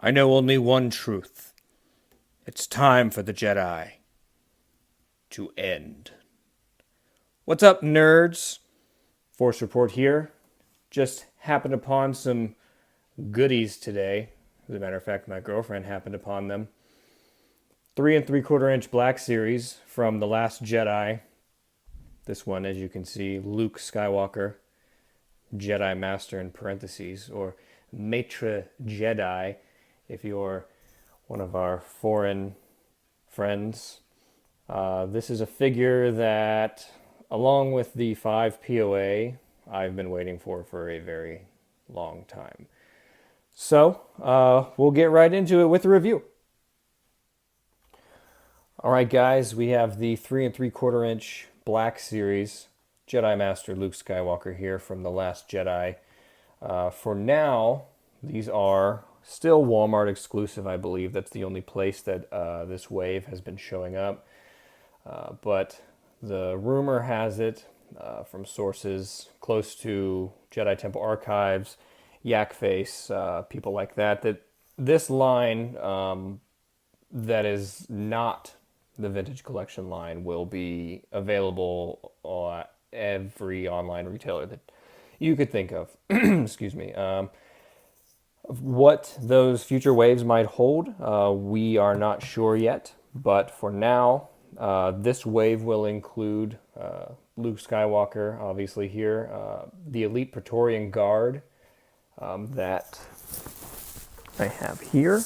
I know only one truth. It's time for the Jedi to end. What's up, nerds? Force Report here. Just happened upon some goodies today. As a matter of fact, my girlfriend happened upon them. 3 3/4 inch Black Series from The Last Jedi. This one, as you can see, Luke Skywalker, Jedi Master in parentheses, or Maitre Jedi if you're one of our foreign friends. This is a figure that, along with the 5 POA, I've been waiting for a very long time. So, we'll get right into it with the review. All right, guys, we have the 3 3/4 inch Black Series Jedi Master Luke Skywalker here from The Last Jedi. For now, these are still Walmart exclusive, I believe. That's the only place that this wave has been showing up. But the rumor has it from sources close to Jedi Temple Archives, Yak Face, people like that, that this line that is not the Vintage Collection line will be available at every online retailer that you could think of. Excuse me. What those future waves might hold, we are not sure yet. But for now, this wave will include Luke Skywalker, obviously here, the Elite Praetorian Guard that I have here.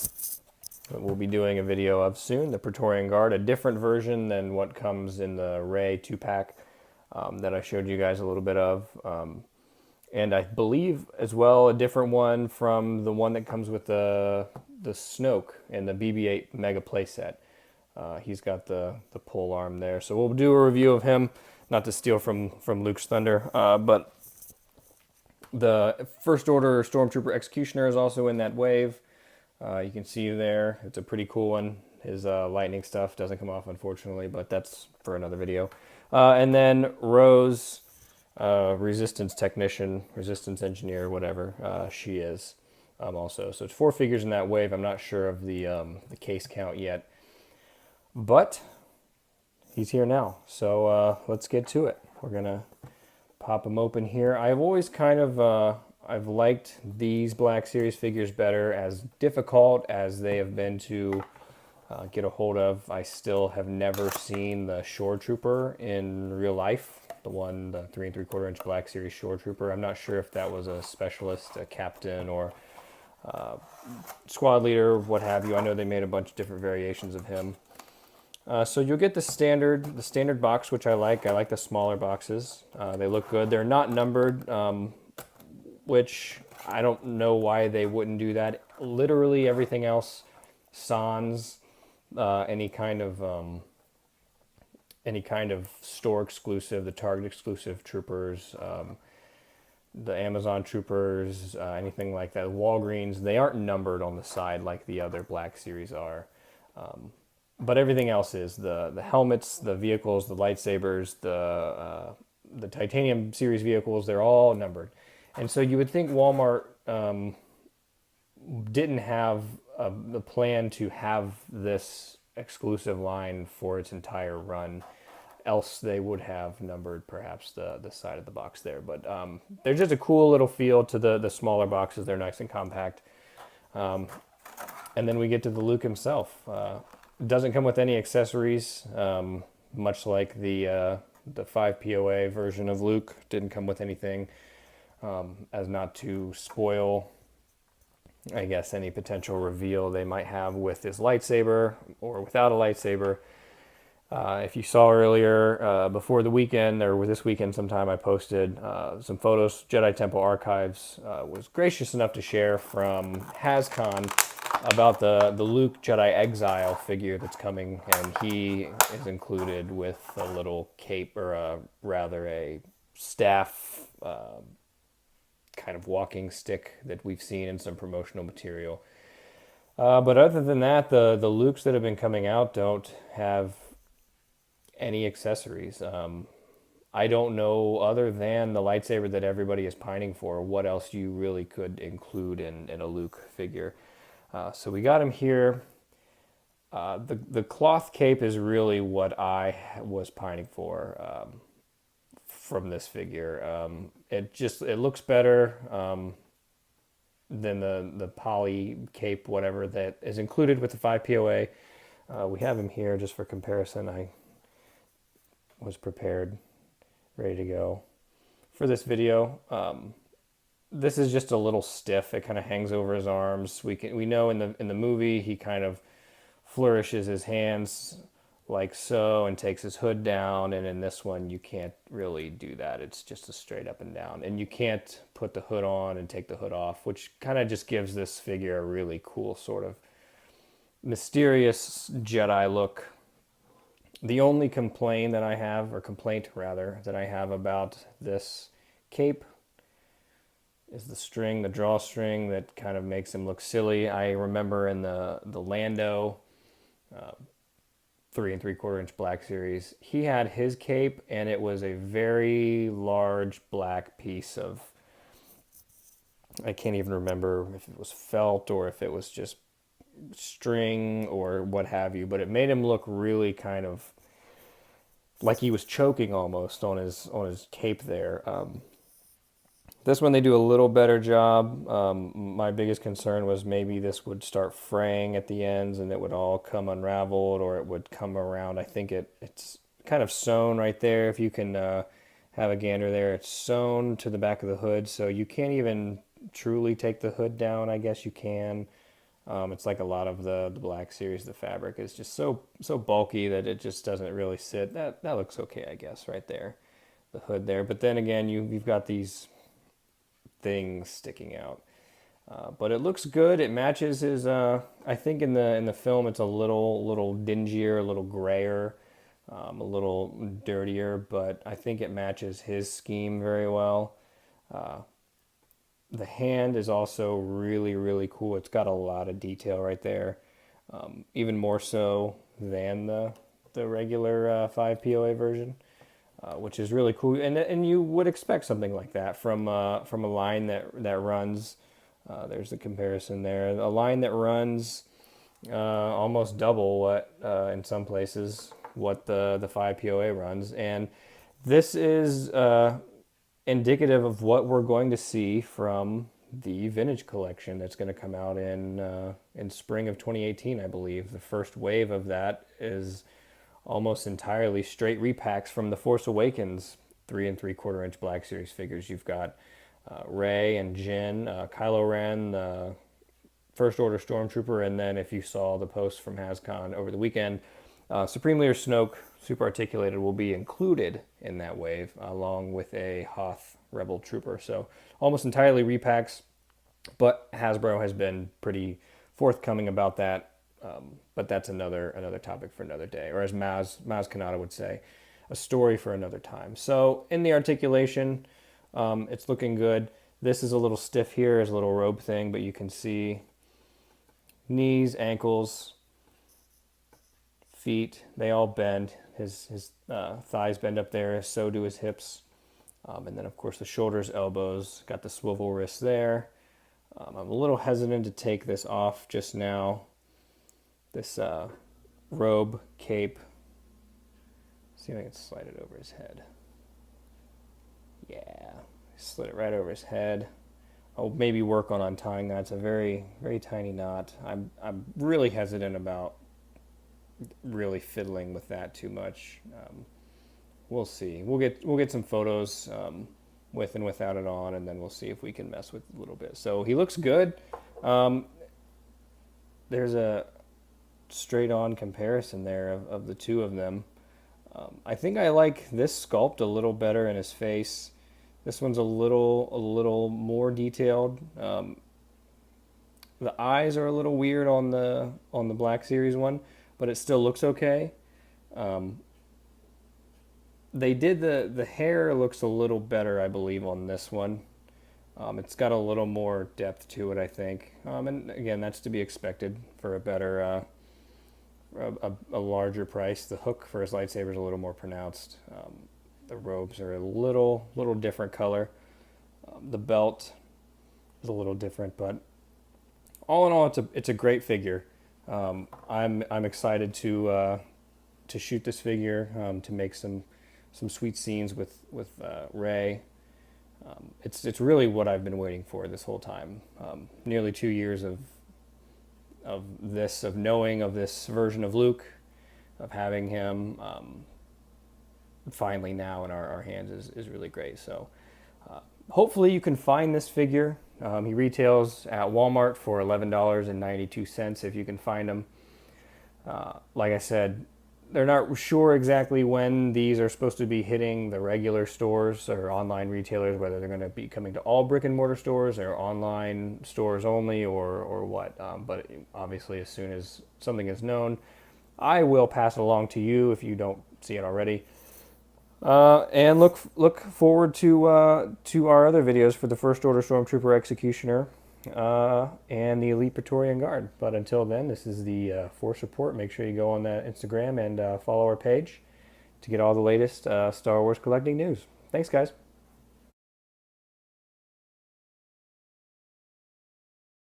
We'll be doing a video of soon, the Praetorian Guard, a different version than what comes in the Rey 2-pack that I showed you guys a little bit of. And I believe as well a different one from the one that comes with the Snoke and the BB-8 Mega playset. He's got the pole arm there. So we'll do a review of him, not to steal from Luke's thunder, but the First Order Stormtrooper Executioner is also in that wave. You can see there. It's a pretty cool one. His lightning stuff doesn't come off, unfortunately, but that's for another video. And then Rose, Resistance Technician, Resistance Engineer, whatever she is also. So it's 4 figures in that wave. I'm not sure of the case count yet. But he's here now. So let's get to it. We're going to pop him open here. I've always kind of... I've liked these Black Series figures better, as difficult as they have been to get a hold of. I still have never seen the Shore Trooper in real life, the 3 3/4 inch Black Series Shore Trooper. I'm not sure if that was a specialist, a captain, or squad leader, what have you. I know they made a bunch of different variations of him. So you'll get the standard box, which I like. I like the smaller boxes. They look good. They're not numbered, which I don't know why they wouldn't do that. Literally everything else, sans any kind of store exclusive, the Target exclusive troopers, the Amazon troopers, anything like that. Walgreens, they aren't numbered on the side like the other Black Series are. But everything else is. The helmets, the vehicles, the lightsabers, the Titanium Series vehicles, they're all numbered. And so you would think Walmart didn't have the plan to have this exclusive line for its entire run, else they would have numbered perhaps the side of the box there. But they're just a cool little feel to the smaller boxes. They're nice and compact. And then we get to the Luke himself. Doesn't come with any accessories, much like the 5 POA version of Luke didn't come with anything. As not to spoil, I guess, any potential reveal they might have with his lightsaber or without a lightsaber. If you saw earlier, before the weekend, or this weekend sometime, I posted some photos. Jedi Temple Archives was gracious enough to share from HasCon about the Luke Jedi Exile figure that's coming, and he is included with a little cape, or rather a staff, kind of walking stick that we've seen in some promotional material. But other than that, the Lukes that have been coming out don't have any accessories. I don't know, other than the lightsaber that everybody is pining for, what else you really could include in a Luke figure. So we got him here. The cloth cape is really what I was pining for from this figure. It looks better than the poly cape, whatever that is included with the 5 POA. We have him here just for comparison. I was prepared, ready to go for this video. This is just a little stiff. It kind of hangs over his arms. We know in the movie he kind of flourishes his hands like so and takes his hood down, and in this one you can't really do that. It's just a straight up and down, and you can't put the hood on and take the hood off, which kind of just gives this figure a really cool sort of mysterious Jedi look. The only complaint that I have, or complaint rather, that I have about this cape is the string, the drawstring that kind of makes him look silly. I remember in the Lando 3 3/4 inch Black Series, he had his cape and it was a very large black piece of, I can't even remember if it was felt or if it was just string or what have you, but it made him look really kind of like he was choking almost on his cape there. This one they do a little better job. My biggest concern was maybe this would start fraying at the ends and it would all come unraveled or it would come around. I think it's kind of sewn right there. If you can have a gander there, it's sewn to the back of the hood, so you can't even truly take the hood down. I guess you can. It's like a lot of the Black Series, the fabric is just so bulky that it just doesn't really sit. That looks okay, I guess, right there, the hood there. But then again, you've got these things sticking out. But it looks good. It matches his. I think in the film it's a little dingier, a little grayer, a little dirtier. But I think it matches his scheme very well. The hand is also really cool. It's got a lot of detail right there, even more so than the regular 5 POA version, which is really cool. And you would expect something like that from a line that runs. There's the comparison there. A line that runs almost double what in some places what the 5 POA runs, and this is indicative of what we're going to see from the vintage collection that's going to come out in spring of 2018, I believe. The first wave of that is almost entirely straight repacks from the Force Awakens 3 3/4 inch Black Series figures. You've got Rey and Jyn, Kylo Ren, the First Order Stormtrooper, and then if you saw the post from HasCon over the weekend, Supreme Leader Snoke, Super Articulated, will be included in that wave, along with a Hoth Rebel Trooper. So almost entirely repacks, but Hasbro has been pretty forthcoming about that. But that's another topic for another day, or as Maz Kanata would say, a story for another time. So in the articulation, it's looking good. This is a little stiff here, is a little robe thing, but you can see knees, ankles, feet, they all bend. His thighs bend up there, so do his hips. And then, of course, the shoulders, elbows, got the swivel wrists there. I'm a little hesitant to take this off just now. This robe, cape. See if I can slide it over his head. Yeah, slid it right over his head. I'll maybe work on untying that. It's a very tiny knot. I'm really hesitant about really fiddling with that too much. We'll see. We'll get some photos with and without it on, and then we'll see if we can mess with it a little bit. So he looks good. There's a straight on comparison there of the two of them. I think I like this sculpt a little better in his face. This one's a little more detailed. The eyes are a little weird on the Black Series one, but it still looks okay. They did the hair looks a little better, I believe, on this one. It's got a little more depth to it, I think. And again, that's to be expected for a better, a larger price. The hook for his lightsaber is a little more pronounced. The robes are a little different color. The belt is a little different, but all in all, it's a great figure. I'm excited to shoot this figure, to make some sweet scenes with Rey. It's really what I've been waiting for this whole time. Nearly 2 years of knowing of this version of Luke, of having him finally now in our hands is really great. So hopefully you can find this figure. He retails at Walmart for $11.92 if you can find him. Like I said, they're not sure exactly when these are supposed to be hitting the regular stores or online retailers, whether they're going to be coming to all brick and mortar stores or online stores only, or what. But obviously, as soon as something is known, I will pass it along to you if you don't see it already. And look forward to our other videos for the First Order Stormtrooper Executioner and the Elite Praetorian Guard. But until then, this is the Force Report. Make sure you go on that Instagram and follow our page to get all the latest Star Wars collecting news. Thanks, guys.